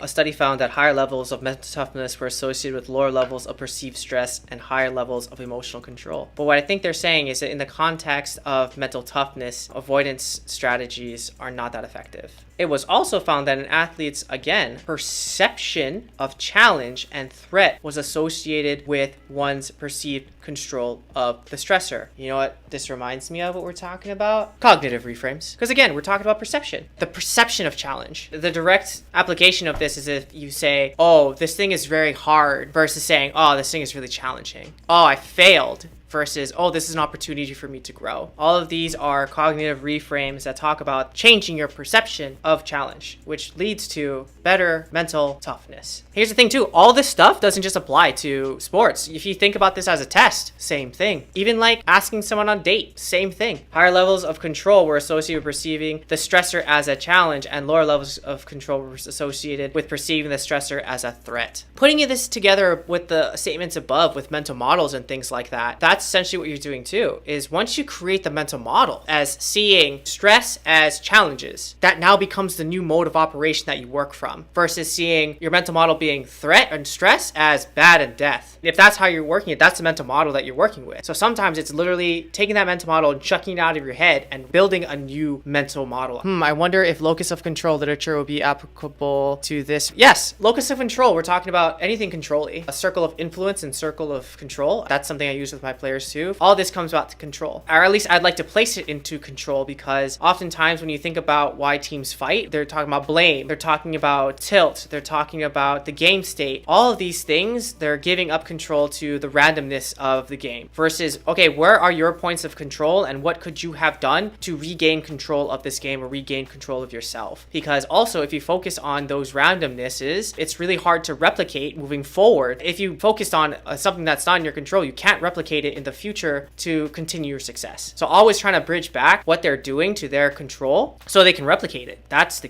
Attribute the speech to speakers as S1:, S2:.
S1: A study found that higher levels of mental toughness were associated with lower levels of perceived stress and higher levels of emotional control. But what I think they're saying is that in the context of mental toughness, avoidance strategies are not that effective. It was also found that in athletes, again, perception of challenge and threat was associated with one's perceived control of the stressor. You know what this reminds me of what we're talking about? Cognitive reframes. Because again, we're talking about perception. The perception of challenge. The direct application of this is if you say, oh, this thing is very hard, versus saying, oh, this thing is really challenging. Oh, I failed. Versus, oh, this is an opportunity for me to grow. All of these are cognitive reframes that talk about changing your perception of challenge, which leads to better mental toughness. Here's the thing too, all this stuff doesn't just apply to sports. If you think about this as a test, same thing. Even like asking someone on a date, same thing. Higher levels of control were associated with perceiving the stressor as a challenge, and lower levels of control were associated with perceiving the stressor as a threat. Putting this together with the statements above with mental models and things like that, that's essentially what you're doing too, is once you create the mental model as seeing stress as challenges, that now becomes the new mode of operation that you work from, versus seeing your mental model being threat and stress as bad and death. If that's how you're working it, that's the mental model that you're working with. So sometimes it's literally taking that mental model and chucking it out of your head and building a new mental model. I wonder if locus of control literature will be applicable to this. Yes, locus of control, we're talking about anything control-y. A circle of influence and circle of control. That's something I use with my players too. All this comes back to control, or at least I'd like to place it into control, because oftentimes when you think about why teams fight, they're talking about blame, they're talking about tilt, they're talking about the game state. All of these things, they're giving up control to the randomness of the game, versus, okay, where are your points of control and what could you have done to regain control of this game or regain control of yourself? Because also, if you focus on those randomnesses, it's really hard to replicate moving forward. If you focused on something that's not in your control, you can't replicate it in the future to continue your success. So always trying to bridge back what they're doing to their control so they can replicate it. That's the